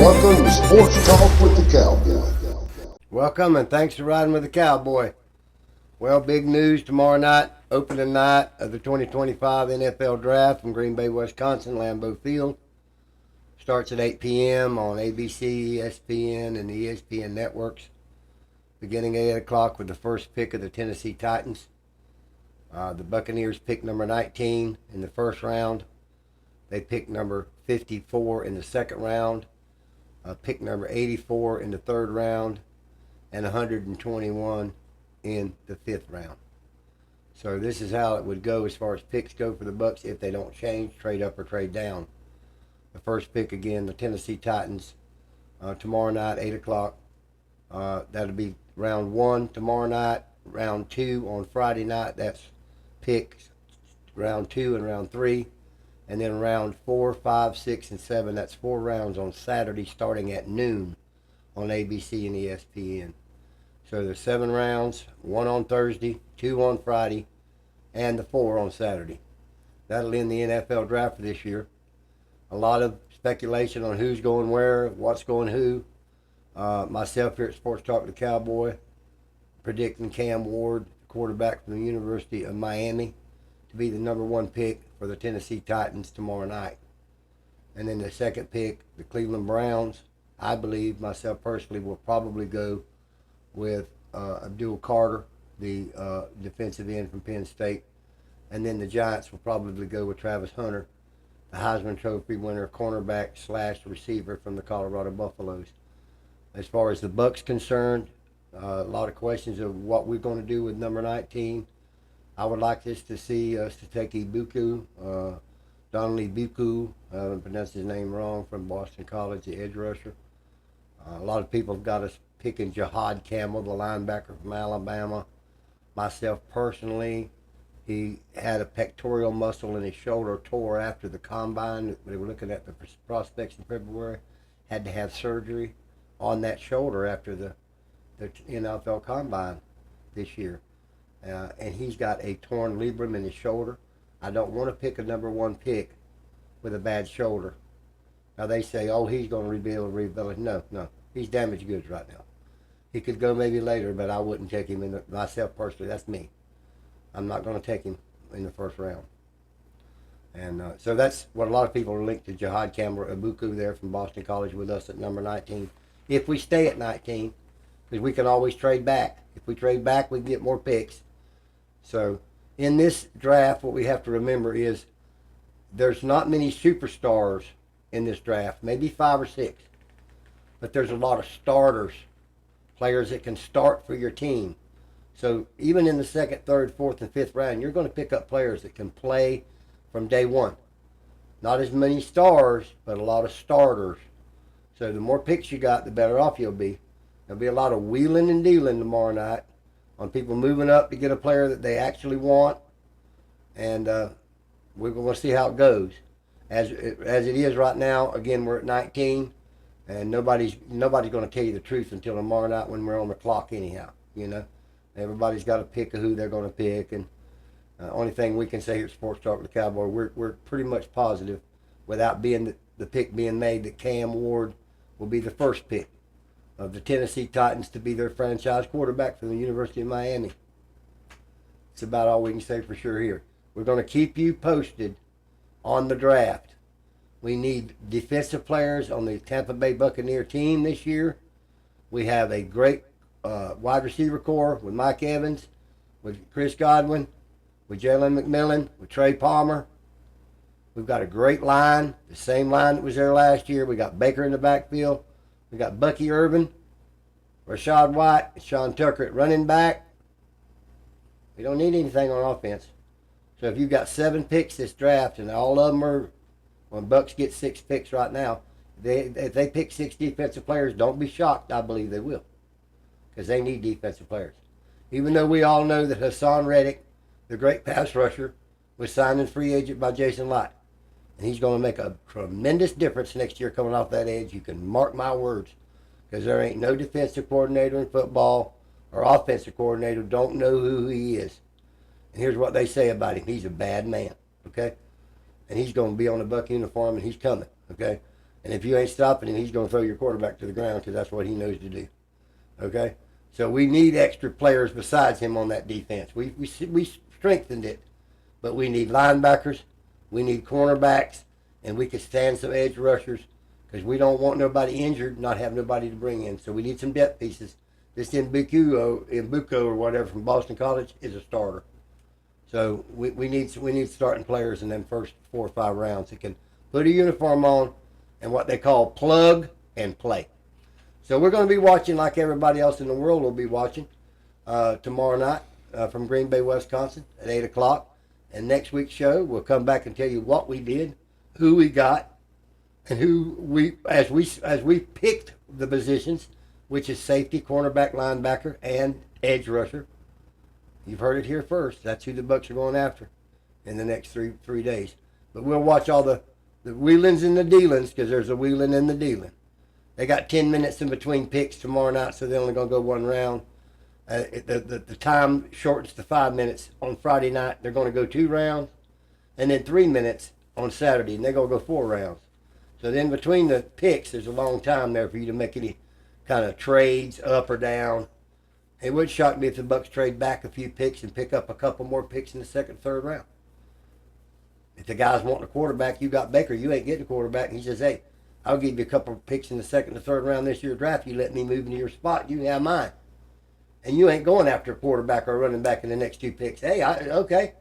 Welcome to Sports Talk with the Cowboy. Welcome and thanks for riding with the Cowboy. Well, big news tomorrow night, opening night of the 2025 NFL Draft from Green Bay, Wisconsin, Lambeau Field. Starts at 8 p.m. on ABC, ESPN, and the ESPN networks. Beginning at 8 o'clock with the first pick of the Tennessee Titans. The Buccaneers pick number 19 in the first round. They pick number 54 in the second round. Pick number 84 in the third round. And 121 in the fifth round. So this is how it would go as far as picks go for the Bucs if they don't change, trade up or trade down. The first pick again, the Tennessee Titans, tomorrow night, 8 o'clock. That'll be round 1 tomorrow night. Round 2 on Friday night. That's picks round 2 and round 3. And then round 4, 5, 6, and 7. That's 4 rounds on Saturday starting at noon on ABC and ESPN. So there's 7 rounds, 1 on Thursday, 2 on Friday, and the 4 on Saturday. That'll end the NFL draft for this year. A lot of speculation on who's going where, what's going who. Myself here at Sports Talk with the Cowboy, predicting Cam Ward, quarterback from the University of Miami, to be the number 1 pick for the Tennessee Titans tomorrow night. And then the second pick, the Cleveland Browns, I believe, myself personally, will probably go with Abdul Carter, the defensive end from Penn State. And then the Giants will probably go with Travis Hunter, the Heisman Trophy winner, cornerback / receiver from the Colorado Buffaloes. As far as the Bucs concerned, a lot of questions of what we're going to do with number 19. I would like this to see us to take Ibuku, Donnelly Buku, I haven't pronounced his name wrong, from Boston College, the edge rusher. A lot of people have got us picking Jihad Campbell, the linebacker from Alabama. Myself personally, he had a pectoral muscle in his shoulder tore after the combine. They were looking at the prospects in February. Had to have surgery on that shoulder after the NFL combine this year. And he's got a torn labrum in his shoulder. I don't want to pick a number 1 pick with a bad shoulder. Now they say, oh, he's going to rebuild. No. He's damaged goods right now. He could go maybe later, but I wouldn't take him myself personally. That's me. I'm not going to take him in the first round. And so that's what a lot of people are linked to Jihad Campbell, Ibuku there from Boston College with us at number 19. If we stay at 19, because we can always trade back. If we trade back, we can get more picks. So in this draft, what we have to remember is there's not many superstars in this draft, maybe 5 or 6. But there's a lot of starters, players that can start for your team. So even in the 2nd, 3rd, 4th, and 5th round, you're going to pick up players that can play from day one. Not as many stars, but a lot of starters. So the more picks you got, the better off you'll be. There'll be a lot of wheeling and dealing tomorrow night on people moving up to get a player that they actually want. And we're going to see how it goes. As it is right now, again, we're at 19. And nobody's going to tell you the truth until tomorrow night when we're on the clock anyhow, Everybody's got to pick who they're going to pick. And only thing we can say here at Sports Talk with the Cowboy, we're pretty much positive, without being the pick being made, that Cam Ward will be the first pick of the Tennessee Titans to be their franchise quarterback from the University of Miami. It's about all we can say for sure here. We're going to keep you posted on the draft. We need defensive players on the Tampa Bay Buccaneer team this year. We have a great wide receiver core with Mike Evans, with Chris Godwin, with Jalen McMillan, with Trey Palmer. We've got a great line, the same line that was there last year. We got Baker in the backfield. We got Bucky Irvin, Rashad White, and Sean Tucker at running back. We don't need anything on offense. So if you've got 7 picks this draft, and all of them are, when Bucks get 6 picks right now, if they pick 6 defensive players, don't be shocked. I believe they will, because they need defensive players. Even though we all know that Hassan Reddick, the great pass rusher, was signed in free agent by Jason Light. And he's going to make a tremendous difference next year coming off that edge. You can mark my words, because there ain't no defensive coordinator in football or offensive coordinator don't know who he is. And here's what they say about him. He's a bad man, okay? And he's going to be on the Buck uniform, and he's coming, okay? And if you ain't stopping him, he's going to throw your quarterback to the ground because that's what he knows to do. Okay? So we need extra players besides him on that defense. We strengthened it, but we need linebackers, we need cornerbacks, and we could stand some edge rushers because we don't want nobody injured, not have nobody to bring in. So we need some depth pieces. This Mbuko or whatever from Boston College is a starter. So we need starting players in them first 4 or 5 rounds that can put a uniform on and what they call plug and play. So we're going to be watching like everybody else in the world will be watching tomorrow night from Green Bay, Wisconsin at 8 o'clock. And next week's show, we'll come back and tell you what we did, who we got, and who as we picked the positions, which is safety, cornerback, linebacker, and edge rusher. You've heard it here first. That's who the Bucs are going after in the next three days. But we'll watch all the wheelings and the dealings because there's a wheeling and the dealing. They got 10 minutes in between picks tomorrow night, so they're only going to go 1 round. The time shortens to 5 minutes. On Friday night, they're going to go 2 rounds, and then 3 minutes on Saturday, and they're going to go 4 rounds. So then between the picks, there's a long time there for you to make any kind of trades up or down. It would shock me if the Bucs trade back a few picks and pick up a couple more picks in the 2nd, 3rd round. If the guy's wanting a quarterback, you got Baker, you ain't getting a quarterback, and he says, hey, I'll give you a couple of picks in the 2nd and 3rd round this year's draft. You let me move into your spot, you can have mine. And you ain't going after a quarterback or running back in the next 2 picks. Hey, okay.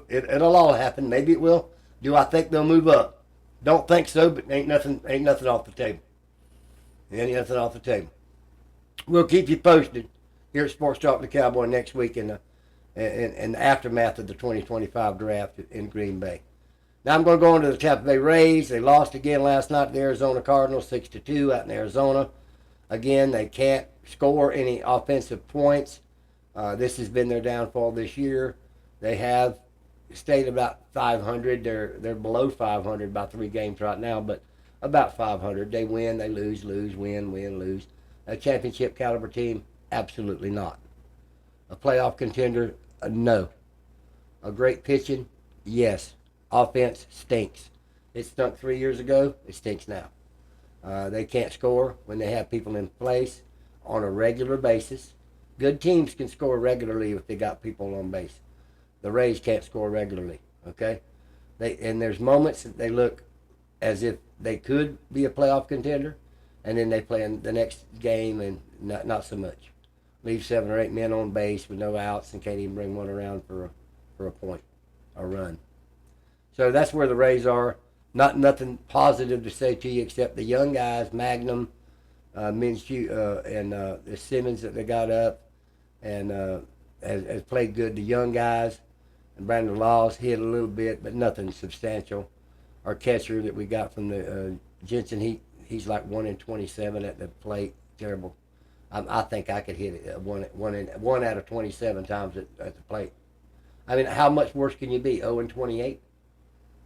It'll all happen. Maybe it will. Do I think they'll move up? Don't think so, but ain't nothing off the table. Ain't nothing off the table. We'll keep you posted here at Sports Talk with the Cowboy next week in the aftermath of the 2025 draft in Green Bay. Now I'm going to go into the Tampa Bay Rays. They lost again last night to the Arizona Cardinals, 6-2 out in Arizona. Again, they can't score any offensive points. This has been their downfall this year. They have stayed about 500. They're below 500 by 3 games right now, but about 500. They win, they lose, win, lose. A championship caliber team? Absolutely not. A playoff contender? No. A great pitching? Yes. Offense stinks. It stunk 3 years ago. It stinks now. They can't score when they have people in place on a regular basis. Good teams can score regularly if they got people on base. The Rays can't score regularly, okay? And there's moments that they look as if they could be a playoff contender, and then they play in the next game and not so much. Leave 7 or 8 men on base with no outs and can't even bring one around for a point, a run. So that's where the Rays are. Nothing positive to say to you except the young guys, Magnum, Minshew, and the Simmons that they got up, and has played good. The young guys, and Brandon Laws hit a little bit, but nothing substantial. Our catcher that we got from the Jensen, he's like 1 in 27 at the plate. Terrible. I think I could hit it one out of 27 times at the plate. I mean, how much worse can you be? 0 and 28.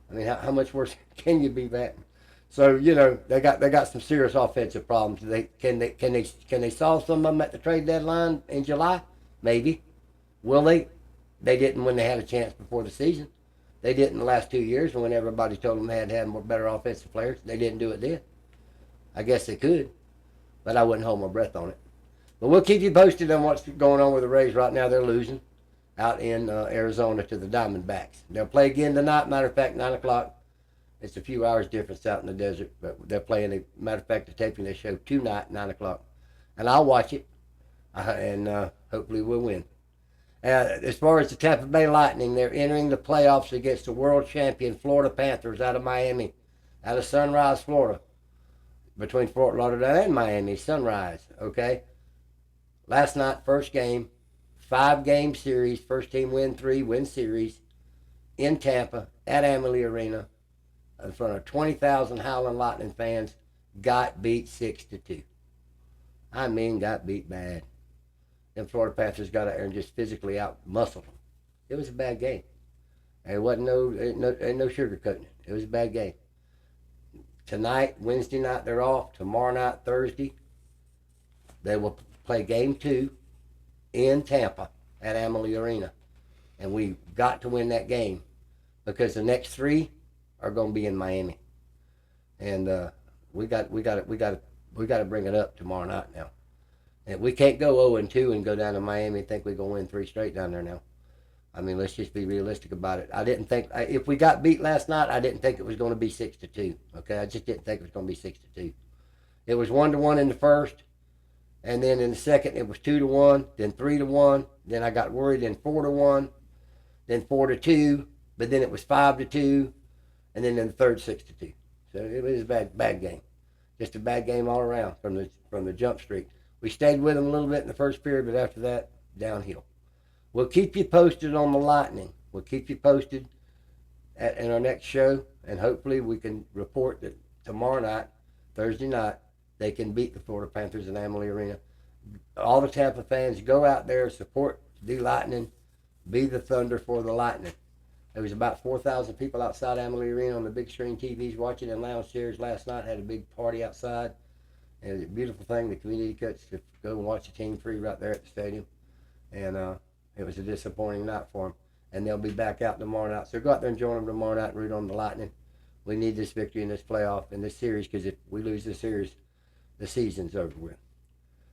I mean, how much worse can you be batting? So they got some serious offensive problems. Can they solve some of them at the trade deadline in July? Maybe. Will they? They didn't when they had a chance before the season. They didn't the last 2 years when everybody told them they had to have more better offensive players. They didn't do it then. I guess they could, but I wouldn't hold my breath on it. But we'll keep you posted on what's going on with the Rays right now. They're losing out in Arizona to the Diamondbacks. They'll play again tonight. Matter of fact, 9 o'clock. It's a few hours difference out in the desert, but they're playing. Matter of fact, the taping they show tonight, 9 o'clock. And I'll watch it, and hopefully we'll win. As far as the Tampa Bay Lightning, they're entering the playoffs against the world champion Florida Panthers out of Miami, out of Sunrise, Florida, between Fort Lauderdale and Miami, Sunrise, okay? Last night, first game, 5-game series, first team win 3, win series, in Tampa, at Amalie Arena, in front of 20,000 Howling Lightning fans, got beat 6-2. I mean, got beat bad. Them Florida Panthers got out there and just physically out-muscled them. It was a bad game. There wasn't no sugarcoating it. It was a bad game. Tonight, Wednesday night, they're off. Tomorrow night, Thursday, they will play Game 2 in Tampa at Amalie Arena. And we've got to win that game because the next 3 are going to be in Miami. and we got to bring it up tomorrow night now. And we can't go 0-2 and go down to Miami and think we're gonna win 3 straight down there now. I mean, let's just be realistic about it. I didn't think if we got beat last night, I didn't think it was going to be 6-2. Okay, I just didn't think it was going to be 6-2. It was 1-1 in the first, and then in the second it was 2-1, then 3-1. Then I got worried, then 4-1, then 4-2, but then it was 5-2, and then in the third 6-2. So it was a bad game, just a bad game all around from the jump streak. We stayed with them a little bit in the first period, but after that, downhill. We'll keep you posted on the Lightning. We'll keep you posted in our next show, and hopefully we can report that tomorrow night, Thursday night, they can beat the Florida Panthers in Amalie Arena. All the Tampa fans, go out there, support the Lightning, be the Thunder for the Lightning. There was about 4,000 people outside Amalie Arena on the big screen TVs watching in lounge chairs last night. Had a big party outside. And it was a beautiful thing. The community cuts to go and watch the team free right there at the stadium. And it was a disappointing night for them. And they'll be back out tomorrow night. So go out there and join them tomorrow night and root on the Lightning. We need this victory in this playoff, in this series, because if we lose this series, the season's over with.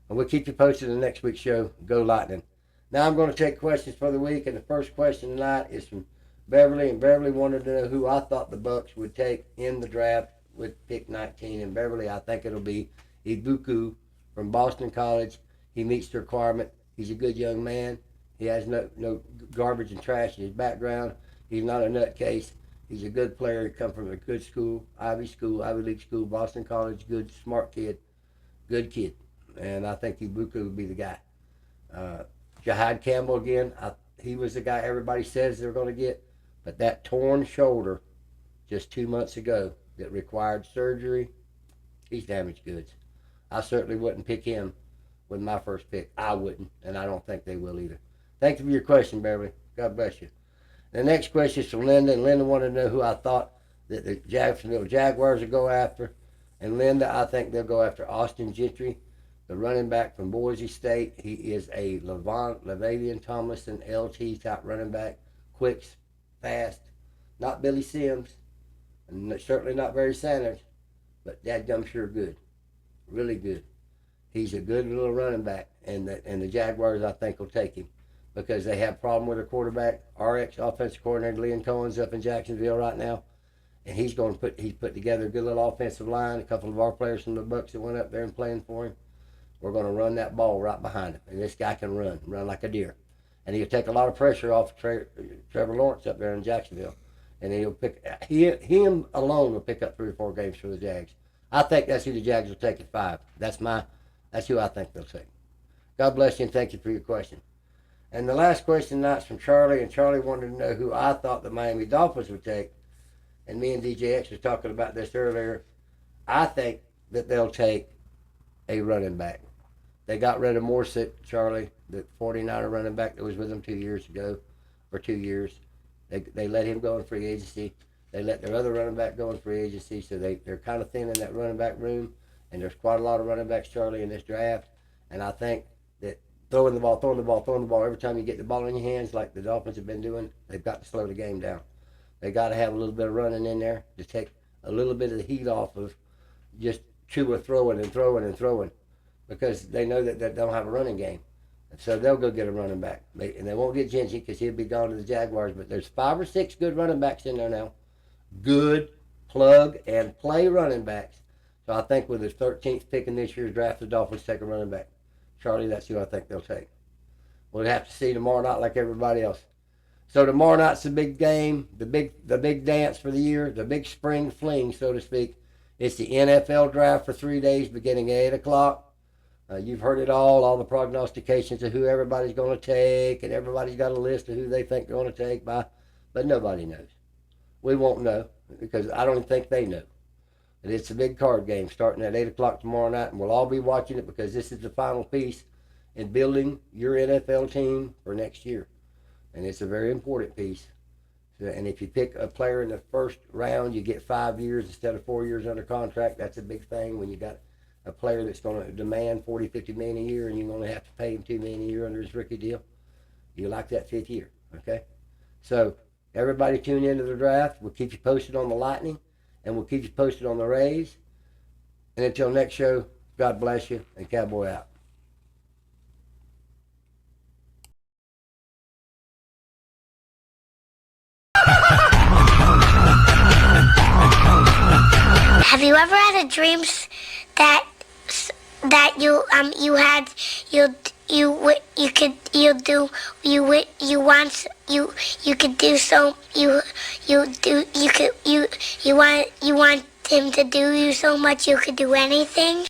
And we'll keep you posted in the next week's show. Go Lightning. Now I'm going to take questions for the week. And the first question tonight is from Beverly. And Beverly wanted to know who I thought the Bucs would take in the draft with pick 19. And Beverly, I think it'll be Ibuku from Boston College. He meets the requirement. He's a good young man. He has no garbage and trash in his background. He's not a nutcase. He's a good player. He comes from a good school, Ivy League school, Boston College. Good, smart kid, good kid. And I think Ibuku would be the guy. Jahad Campbell again. He was the guy everybody says they're going to get, but that torn shoulder just 2 months ago that required surgery, he's damaged goods. I certainly wouldn't pick him with my first pick. I wouldn't, and I don't think they will either. Thank you for your question, Beverly. God bless you. The next question is from Linda, and Linda wanted to know who I thought that the Jacksonville Jaguars would go after. And Linda, I think they'll go after Austin Gentry, the running back from Boise State. He is a Lavavian Tomlinson LT type running back, quick, fast, not Billy Sims, and certainly not Barry Sanders, but dadgum sure good, really good. He's a good little running back, and the Jaguars, I think, will take him because they have a problem with their quarterback. Our ex-offensive coordinator, Leon Cohen's up in Jacksonville right now, and he's put together a good little offensive line. A couple of our players from the Bucs that went up there and playing for him. We're going to run that ball right behind him, and this guy can run like a deer. And he'll take a lot of pressure off Trevor Lawrence up there in Jacksonville. And him alone will pick up 3 or 4 games for the Jags. I think that's who the Jags will take at 5. That's who I think they'll take. God bless you, and thank you for your question. And the last question tonight's from Charlie, and Charlie wanted to know who I thought the Miami Dolphins would take. And me and DJX was talking about this earlier. I think that they'll take a running back. They got rid of Morset, Charlie, the 49er running back that was with them 2 years ago, or 2 years. They let him go in free agency. They let their other running back go in free agency, so they're kind of thin in that running back room. And there's quite a lot of running backs, Charlie, in this draft. And I think that throwing the ball, every time you get the ball in your hands, like the Dolphins have been doing, they've got to slow the game down. They got to have a little bit of running in there to take a little bit of the heat off of just Tua throwing, because they know that they don't have a running game. So they'll go get a running back. And they won't get Genji because he'll be gone to the Jaguars. But there's 5 or 6 good running backs in there now. Good plug and play running backs. So I think with his 13th pick in this year's draft, the Dolphins take a running back. Charlie, that's who I think they'll take. We'll have to see tomorrow night like everybody else. So tomorrow night's the big game, the big dance for the year, the big spring fling, so to speak. It's the NFL draft for 3 days beginning at 8 o'clock. You've heard it all the prognostications of who everybody's going to take, and everybody's got a list of who they think they're going to take by, but nobody knows. We won't know because I don't even think they know. And it's a big card game starting at 8 o'clock tomorrow night, and we'll all be watching it because this is the final piece in building your NFL team for next year. And it's a very important piece. And if you pick a player in the first round, you get 5 years instead of 4 years under contract. That's a big thing when you got a player that's going to demand $40, $50 million a year, and you're going to have to pay him $2 million a year under his rookie deal. You like that 5th year, okay? So everybody tune into the draft. We'll keep you posted on the Lightning. and we'll keep you posted on the Rays. And until next show, God bless you, and Cowboy out. Have you ever had a dreams that you want him to do you so much you could do anything?